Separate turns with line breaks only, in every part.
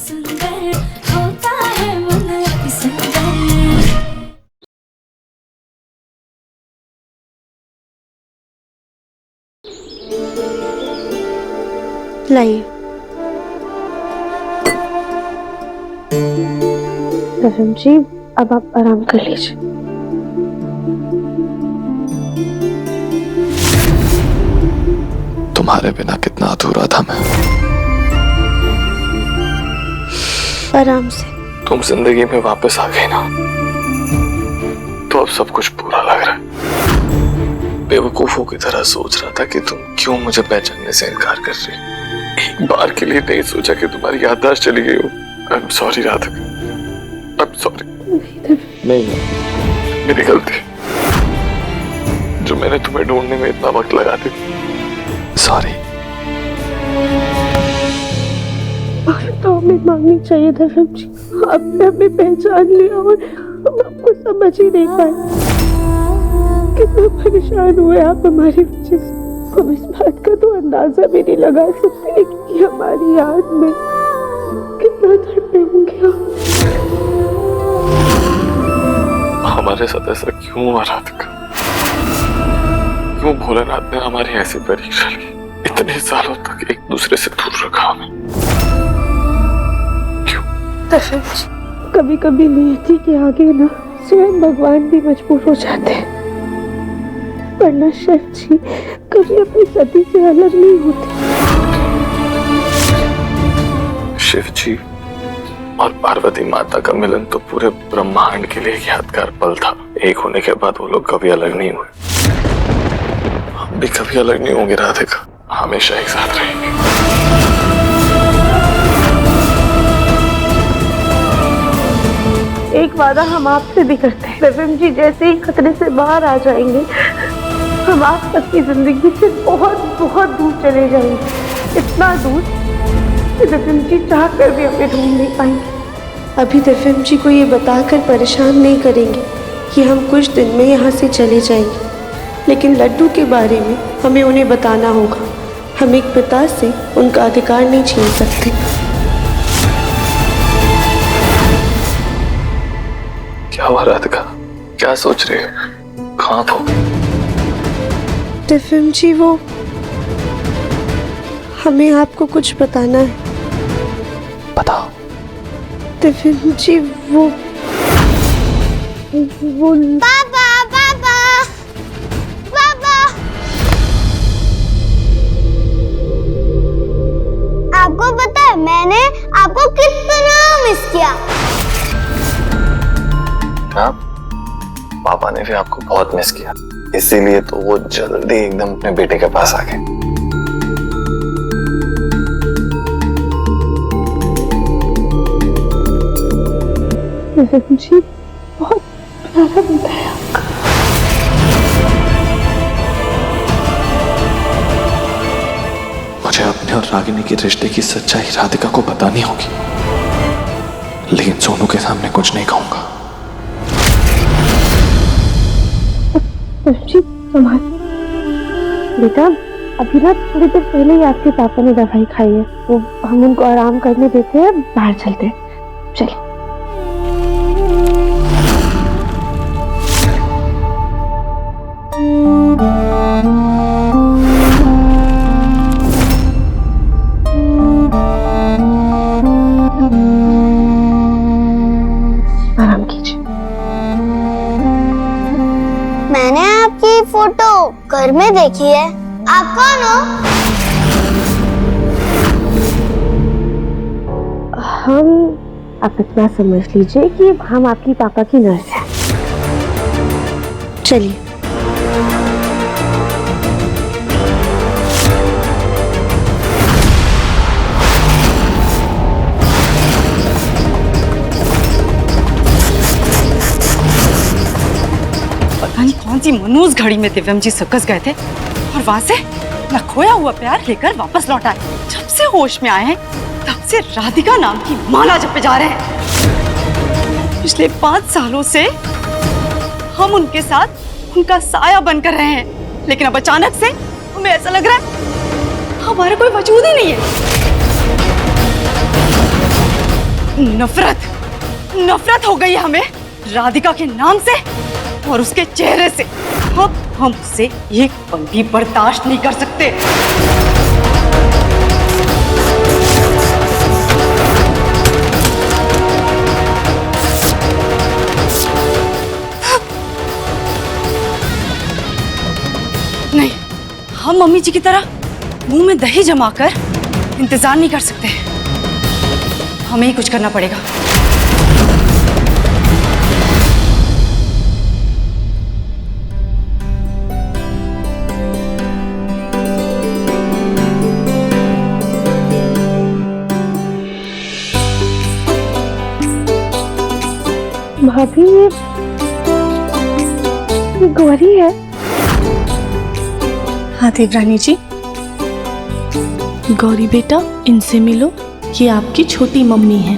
सुंदर होता है मन अति सुंदर।
लाइए रफीम जी, अब आप आराम कर लीजिए।
तुम्हारे बिना कितना अधूरा था मैं।
आराम से।
तुम जिंदगी में वापस आ गई ना, तो अब सब कुछ पूरा लग रहा है। बेवकूफों की तरह सोच रहा था कि तुम क्यों मुझे पहचानने से इनकार कर रही। एक बार के लिए नहीं सोचा कि तुम्हारी याददाश्त चली गई हो। I am sorry Radhika, I am sorry. नहीं, मेरी गलती जो मैंने तुम्हें ढूंढने में इतना वक्त लगा दिया। सॉरी।
तो हमें मांगनी चाहिए था रफीम जी। आपने हमें पहचान लिया और हम आपको समझ ही नहीं पाए। कितना परेशान हुए आप हमारी वजह से। हम इस बात का तो अंदाजा भी नहीं लगा सकते कि हमारी याद में कितना तड़पे होंगे आप।
हमारे साथ ऐसा क्यों हुआ राधिका? क्यों भोलेनाथ ने हमारी ऐसी परीक्षा ली? इतने सालों तक एक दूसरे से दूर रखा हमें। क्यों?
कभी कभी नियति के आगे ना स्वयं भगवान भी मजबूर हो जाते हैं। वरना शिव जी कभी अपनी सती से अलग नहीं होते।
शिव जी और पार्वती माता का मिलन तो पूरे ब्रह्मांड के लिए यादगार पल था। एक होने के बाद वो लोग कभी अलग नहीं हुए। हम भी कभी अलग नहीं होंगे राधिका, हमेशा एक साथ रहेंगे।
एक वादा हम आपसे भी करते हैं रफीम जी, जैसे ही खतरे से बाहर आ जाएंगे हम आप तक की जिंदगी से बहुत बहुत दूर चले जाएंगे। इतना दूर कि रफीम जी चाह कर भी हमें ढूंढ नहीं पाएंगे। अभी रफीम जी को ये बताकर परेशान नहीं करेंगे कि हम कुछ दिन में यहाँ से चले जाएंगे, लेकिन लड्डू के बारे में हमें उन्हें बताना होगा। हम एक पिता से उनका अधिकार नहीं छीन सकते।
क्या हुआ राधिका? क्या सोच रहे हो? कहाँ हो?
रफीम जी, वो हमें आपको कुछ बताना है।
बताओ।
रफीम जी, वो
पापा पापा पापा, आपको पता है मैंने आपको कितना मिस किया।
हाँ? पापा ने भी आपको बहुत मिस किया, इसीलिए तो वो जल्दी एकदम अपने बेटे के पास आ गए।
जी बहुत प्यारा बेटा है आपका।
मुझे अपने और रागिनी के रिश्ते की सच्चाई राधिका को बतानी होगी, लेकिन सोनू के सामने कुछ नहीं कहूंगा।
जी संभाल बेटा, अभी ना थोड़ी देर पहले ही आपके पापा ने दवाई खाई है, तो हम उनको आराम करने देते हैं। बाहर चलते हैं, चलिए। आराम कीजिए।
मैंने आपकी फोटो घर में देखी है। आप कौन हो?
आप इतना समझ लीजिए कि हम आपकी पापा की नर्स हैं। चलिए।
पता नहीं कौन सी मनूस घड़ी में दिव्यम जी सर्कस गए थे और वहां से न खोया हुआ प्यार लेकर वापस लौट आए। जब से होश में आए हैं तब से राधिका नाम की माला जपे जा रहे हैं। पिछले 5 सालों से हम उनके साथ उनका साया बनकर रहे हैं, लेकिन अब अचानक से हमें ऐसा लग रहा है हमारा कोई वजूद ही नहीं है। नफरत हो गई है हमें राधिका के नाम से और उसके चेहरे से। अब हम उसे एक पल भी बर्दाश्त नहीं कर सकते। नहीं, हम मम्मी जी की तरह मुंह में दही जमाकर इंतजार नहीं कर सकते। हमें ही कुछ करना पड़ेगा।
भाभी ये गौरी है।
हाँ देवरानी जी। गौरी बेटा, इनसे मिलो, ये आपकी छोटी मम्मी है।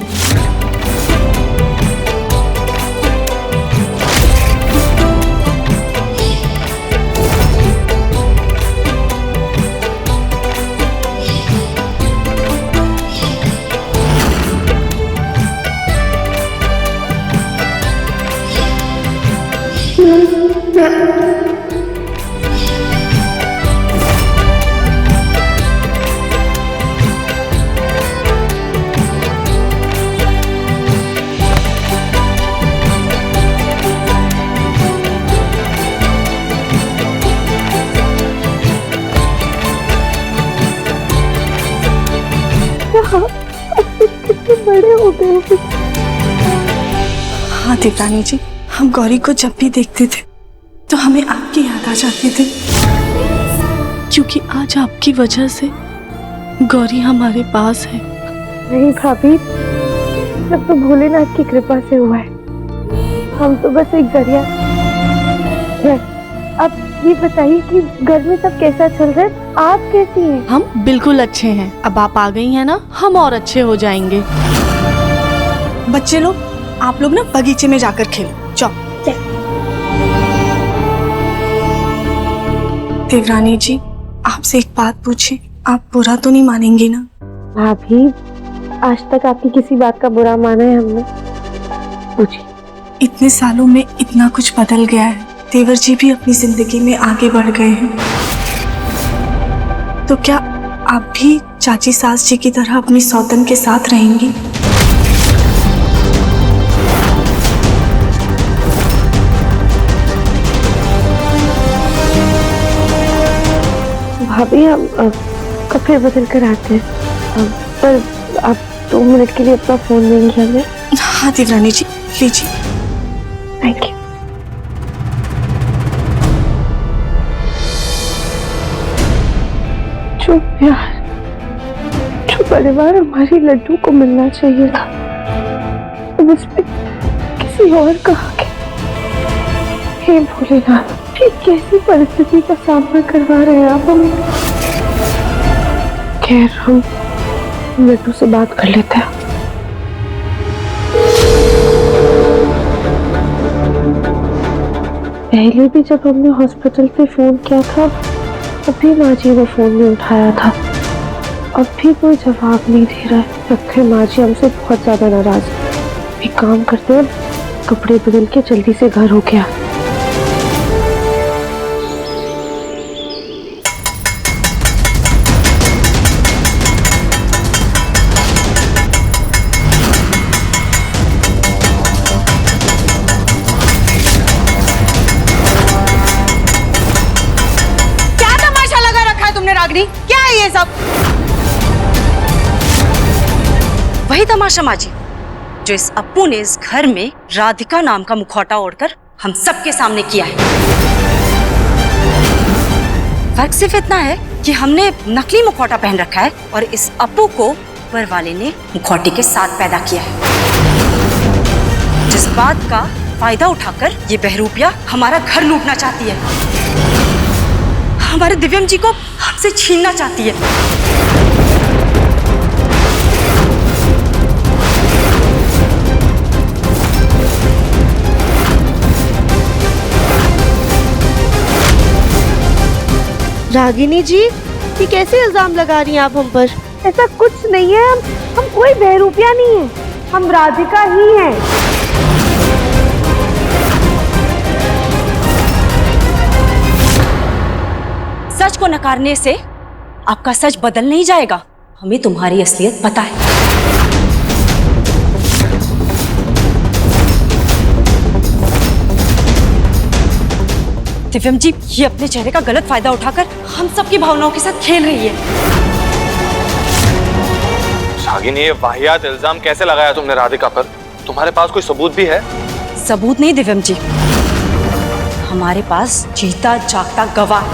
कितने बड़े हो गए हो।
हाँ देवरानी जी, हम गौरी को जब भी देखते थे तो हमें आपकी याद आ जाती थी, क्योंकि आज आपकी वजह से गौरी हमारे पास है।
नहीं भाभी, सब तो भोलेनाथ की कृपा से हुआ है। हम तो बस एक जरिया है। अब ये बताइए कि घर में सब कैसा चल रहा है? आप कैसी हैं?
हम बिल्कुल अच्छे हैं। अब आप आ गई हैं ना, हम और अच्छे हो जाएंगे। बच्चे लोग, आप लोग ना बगीचे में जाकर खेलो, जाओ। देवरानी जी, आपसे एक बात पूछे, आप बुरा तो नहीं मानेंगी ना?
भाभी, आज तक आपकी किसी बात का बुरा माना है हमने? पूछिए।
इतने सालों में इतना कुछ बदल गया है। देवर जी भी अपनी जिंदगी में आगे बढ़ गए हैं, तो क्या आप भी चाची सास जी की तरह अपनी सौतन के साथ रहेंगी?
भाभी, हम कपड़े बदल कर आते हैं, पर आप 2 मिनट के लिए अपना फोन देंगी हमें?
हाँ देवरानी जी, लीजिए।
Thank you. जो प्यार, जो परिवार हमारी लड्डू को मिलना चाहिए था, अब उसमें किसी और का हक है। हे भोलेनाथ, ये कैसी परिस्थिति का सामना करवा रहे हैं आप हमें? खैर, हम लड्डू से बात कर लेते हैं। पहले भी जब हमने हॉस्पिटल पे फोन किया था, तभी माँ जी ने फोन नहीं उठाया था। अब भी कोई जवाब नहीं दे रहा है। लगता है माँ जी हमसे बहुत ज्यादा नाराज है। एक काम करते हैं, कपड़े बदल के जल्दी से घर हो गया।
क्या है ये सब? वही तमाशा माँ जी, जो इस अप्पू ने इस घर में राधिका नाम का मुखौटा ओढ़कर हम सबके सामने किया है। फर्क सिर्फ इतना है कि हमने नकली मुखौटा पहन रखा है और इस अप्पू को ऊपर वाले ने मुखौटे के साथ पैदा किया है, जिस बात का फायदा उठाकर ये बहरूपिया हमारा घर लूटना चाहती है, हमारे दिव्यम जी को हमसे छीनना चाहती है।
रागिनी जी, ये कैसे इल्जाम लगा रही हैं आप हम पर? ऐसा कुछ नहीं है, हम कोई बहरूपिया नहीं है। हम राधिका ही हैं।
सच को नकारने से आपका सच बदल नहीं जाएगा। हमें तुम्हारी असलियत पता है। दिव्यम जी, ये अपने चेहरे का गलत फायदा उठाकर हम सबकी भावनाओं के साथ खेल रही है।
शागिनी, ये वाहियात इल्जाम कैसे लगाया तुमने राधिका पर? तुम्हारे पास कोई सबूत भी है?
सबूत नहीं दिव्यम जी, हमारे पास जीता जागता गवाह।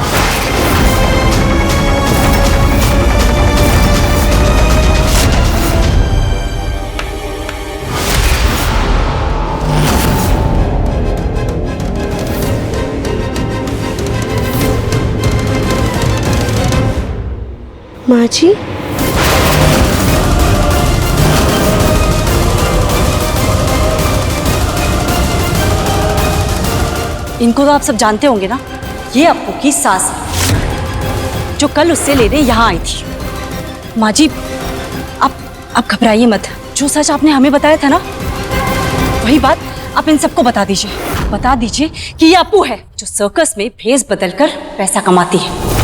माँ जी,
इनको तो आप सब जानते होंगे ना, ये अप्पू की सास है जो कल उससे लेने यहाँ आई थी। माँ जी, आप घबराइए मत। जो सच आपने हमें बताया था ना, वही बात आप इन सबको बता दीजिए। बता दीजिए कि ये अप्पू है जो सर्कस में भेस बदलकर पैसा कमाती है।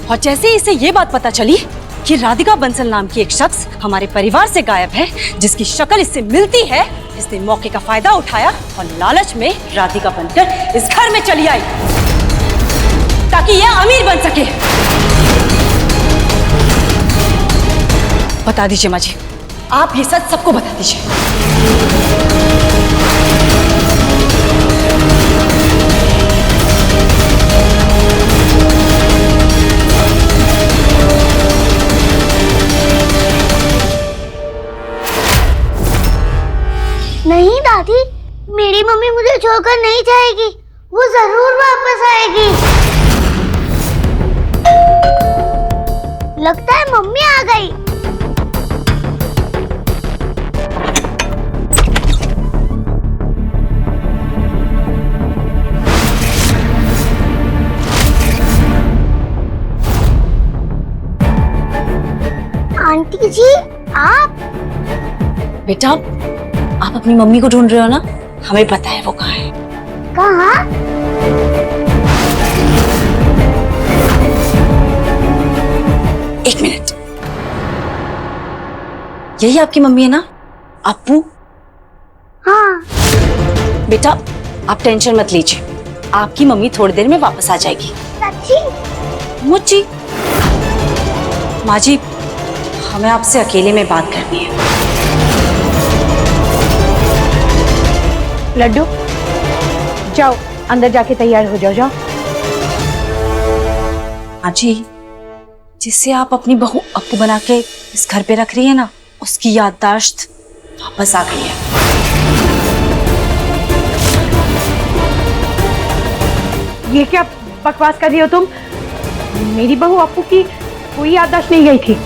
और जैसे ही इसे ये बात पता चली कि राधिका बंसल नाम की एक शख्स हमारे परिवार से गायब है, जिसकी शक्ल इससे मिलती है, इसने मौके का फायदा उठाया और लालच में राधिका बनकर इस घर में चली आई ताकि यह अमीर बन सके। बता दीजिए माँ जी, आप ये सच सबको बता दीजिए।
नहीं दादी, मेरी मम्मी मुझे छोड़कर नहीं जाएगी, वो जरूर वापस आएगी। लगता है मम्मी आ गई। आंटी जी, आप?
बेटा, आप अपनी मम्मी को ढूंढ रहे हो ना? हमें पता है वो कहाँ है।
कहाँ?
एक मिनट, यही आपकी मम्मी है ना, अप्पू?
हाँ।
बेटा, आप टेंशन मत लीजिए, आपकी मम्मी थोड़ी देर में वापस आ जाएगी।
सच्ची?
मुझी। माँ जी, हमें आपसे अकेले में बात करनी है।
लड्डू, जाओ अंदर जाके तैयार हो जाओ।
माँ जी, जिससे आप अपनी बहू अप्पू बना के इस घर पे रख रही है ना, उसकी याददाश्त वापस आ गई है।
ये क्या बकवास कर रही हो तुम? मेरी बहू अप्पू की कोई याददाश्त नहीं गई थी।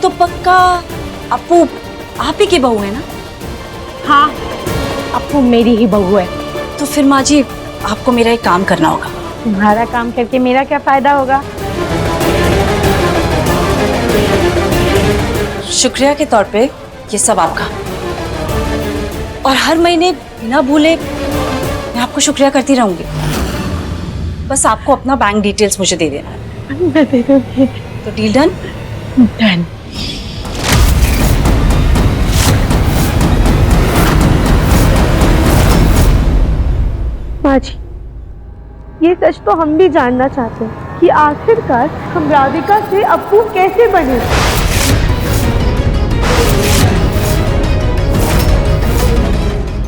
तो पक्का अप्पू आप ही की बहू है ना?
हाँ, अप्पू मेरी ही बहू है।
तो फिर माँ जी, आपको मेरा एक काम करना होगा।
तुम्हारा काम करके मेरा क्या फायदा होगा?
शुक्रिया के तौर पे ये सब आपका, और हर महीने बिना भूले मैं आपको शुक्रिया करती रहूंगी। बस आपको अपना बैंक डिटेल्स मुझे दे देना।
मैं दे दूंगी।
तो डील डन?
डन। माँ जी, ये सच तो हम भी जानना चाहते हैं कि आखिरकार हम राधिका से अप्पू कैसे बने।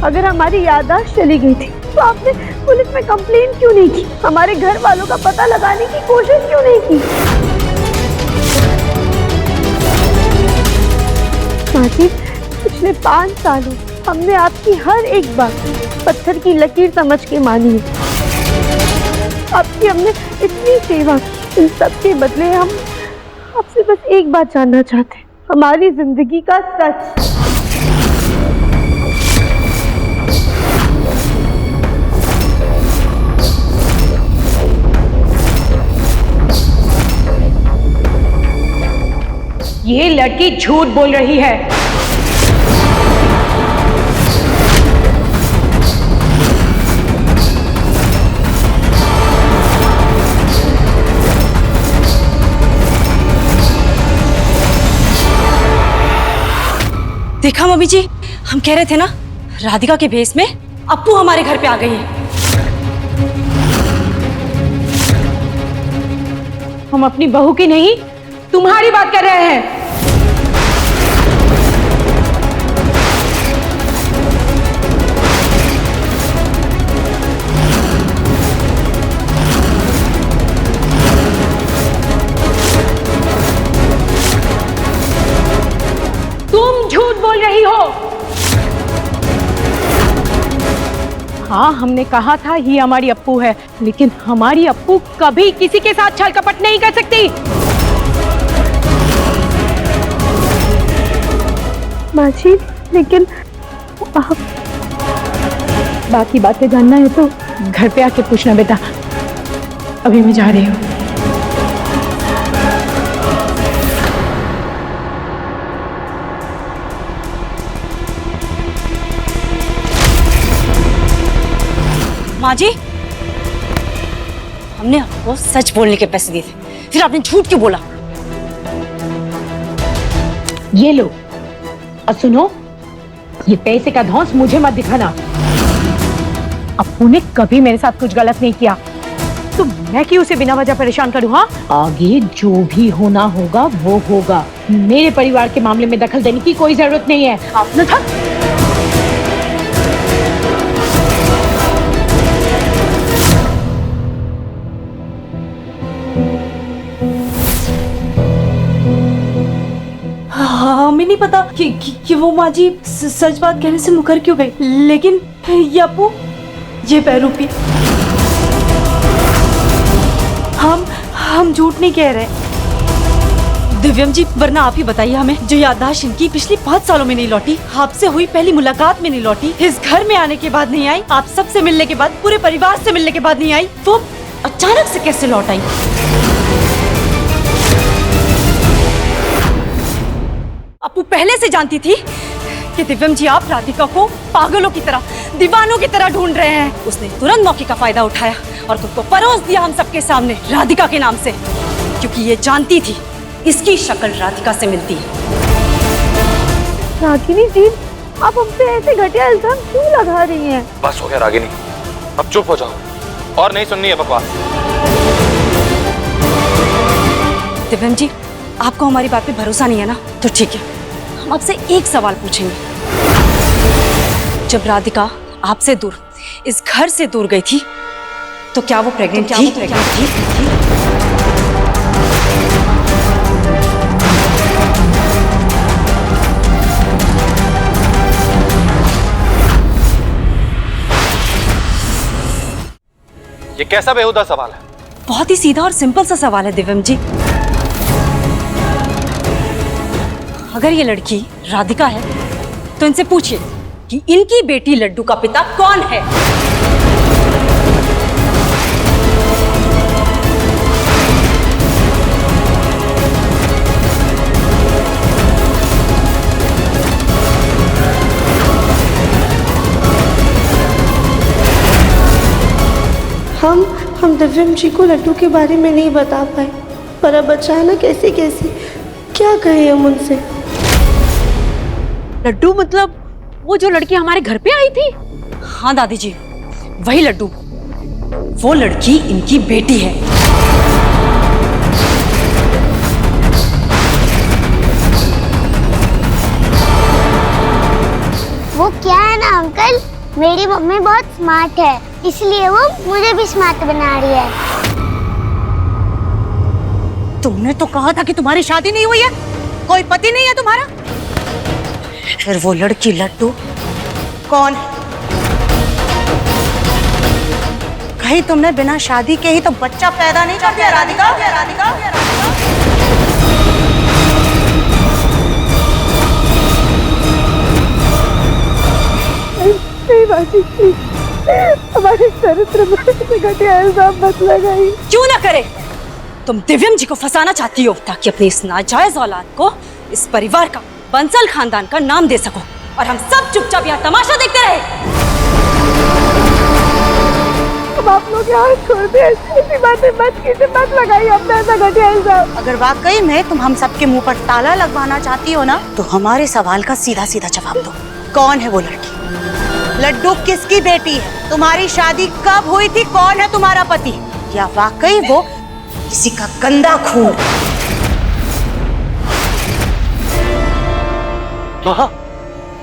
अगर हमारी याददाश्त चली गई थी तो आपने पुलिस में कंप्लेन क्यों नहीं की? हमारे घर वालों का पता लगाने की कोशिश क्यों नहीं की? माँ जी, पिछले 5 सालों हमने आपकी हर एक बात पत्थर की लकीर समझ के मानी है। आपकी हमने इतनी सेवा की, इन सब के बदले हम आपसे बस एक बात जानना चाहते हैं, हमारी जिंदगी का सच।
ये लड़की झूठ बोल रही है।
देखा मम्मी जी, हम कह रहे थे ना, राधिका के भेष में अप्पू हमारे घर पे आ गई है।
हम अपनी बहू की नहीं, तुम्हारी बात कर रहे हैं। तुम झूठ बोल रही हो। हाँ, हमने कहा था ये हमारी अप्पू है, लेकिन हमारी अप्पू कभी किसी के साथ छल कपट नहीं कर सकती।
माँ जी, लेकिन आप
बाकी बातें जानना है तो घर पे आके पूछना बेटा। अभी मैं जा रही हूँ।
माँ जी, हमने आपको सच बोलने के पैसे दिए थे, फिर आपने झूठ क्यों बोला?
ये लो, और सुनो, ये पैसे का धौंस मुझे मत दिखाना। अप्पू ने कभी मेरे साथ कुछ गलत नहीं किया, तो मैं क्यों उसे बिना वजह परेशान करूँ? हाँ, आगे जो भी होना होगा वो होगा। मेरे परिवार के मामले में दखल देने की कोई जरूरत नहीं है। आपने था
हमें नहीं पता कि वो माँ जी सच बात कहने से मुकर क्यों गई, लेकिन ये अप्पू, ये पैरूपी, हम झूठ नहीं कह रहे। दिव्यम जी, वरना आप ही बताइए हमें, जो याददाश्त इनकी पिछली 5 सालों में नहीं लौटी, आपसे हुई पहली मुलाकात में नहीं लौटी, इस घर में आने के बाद नहीं आई, आप सबसे मिलने के बाद, पूरे परिवार से मिलने के बाद नहीं आई, वो अचानक से कैसे लौट आई?
अप्पू पहले से जानती थी कि दिव्यम जी आप राधिका को पागलों की तरह, दीवानों की तरह ढूंढ रहे हैं। उसने तुरंत मौके का फायदा उठाया और खुद को परोस दिया हम सबके सामने राधिका के नाम से, क्योंकि ये जानती थी इसकी शक्ल राधिका से मिलती है।
रागिनी जी, आप हम पे ऐसे घटिया इल्जाम क्यों लगा रही हैं?
बस हो गया रागिनी, अब चुप हो जाओ और नहीं सुननी है बकवास।
दिव्यम जी, आपको हमारी बात पे भरोसा नहीं है ना, तो ठीक है, हम आपसे एक सवाल पूछेंगे। जब राधिका आपसे दूर, इस घर से दूर गई थी, तो क्या वो प्रेग्नेंट थी?
ये कैसा बेहुदा सवाल है?
बहुत ही सीधा और सिंपल सा सवाल है दिव्यम जी। अगर ये लड़की राधिका है, तो इनसे पूछिए कि इनकी बेटी लड्डू का पिता कौन है।
हम दिव्यम जी को लड्डू के बारे में नहीं बता पाए, पर अब अचानक कैसे क्या कहे हम उनसे?
लड्डू मतलब वो जो लड़की हमारे घर पे आई थी?
हाँ दादी जी, वही लड्डू। वो लड़की इनकी बेटी है।
वो क्या है ना अंकल, मेरी मम्मी बहुत स्मार्ट है, इसलिए वो मुझे भी स्मार्ट बना रही है।
तुमने तो कहा था कि तुम्हारी शादी नहीं हुई है, कोई पति नहीं है तुम्हारा। फिर वो लड़की लड्डू कौन है? कहीं तुमने बिना शादी के ही तो बच्चा पैदा नहीं कर दिया राधिका?
नहीं बाजी, हमारे चरित्र में ऐसे घटिया इल्जाम मत लगाइए।
क्यों ना करे? तुम दिव्यम जी को फंसाना चाहती हो ताकि अपनी इस नाजायज औलाद को इस परिवार का, बंसल खानदान का नाम दे सको और हम सब चुपचाप यहाँ तमाशा देखते रहे।
अब आप लोग यहाँ छोड़ दे, ऐसी बातें मत कीजिए, मत लगाइए अपना ऐसा घटिया इल्जाम।
अगर वाकई में तुम हम सबके मुंह पर ताला लगवाना चाहती हो ना, तो हमारे सवाल का सीधा सीधा जवाब दो। कौन है वो लड़की? लड्डू किसकी बेटी है? तुम्हारी शादी कब हुई थी? कौन है तुम्हारा पति? या वाकई वो किसी का गंदा खून?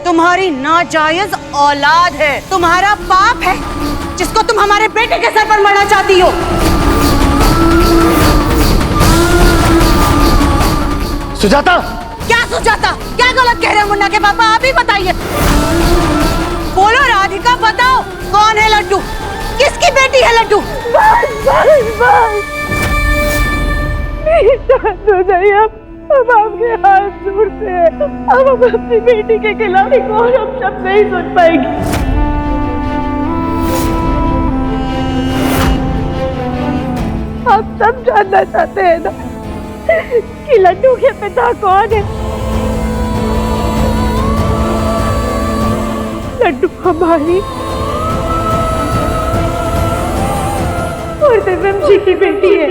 तुम्हारी नाजायज औलाद है, तुम्हारा पाप है जिसको तुम हमारे बेटे के सर पर मरना चाहती हो।
सुजाता!
क्या सुजाता? क्या गलत कह रहे हो मुन्ना के पापा? आप ही बताइए। बोलो राधिका, बताओ कौन है लड्डू? किसकी बेटी है लड्डू?
बस बस बस, मेरी शांत हो जाइए। अब आपके हाथ जोड़ते हैं। अब हम अपनी बेटी के खिलाफ एक और शब्द नहीं सुन पाएंगे। आप सब जानना चाहते हैं ना कि लड्डू के पिता कौन है? लड्डू हमारी और दिव्यम जी की बेटी है।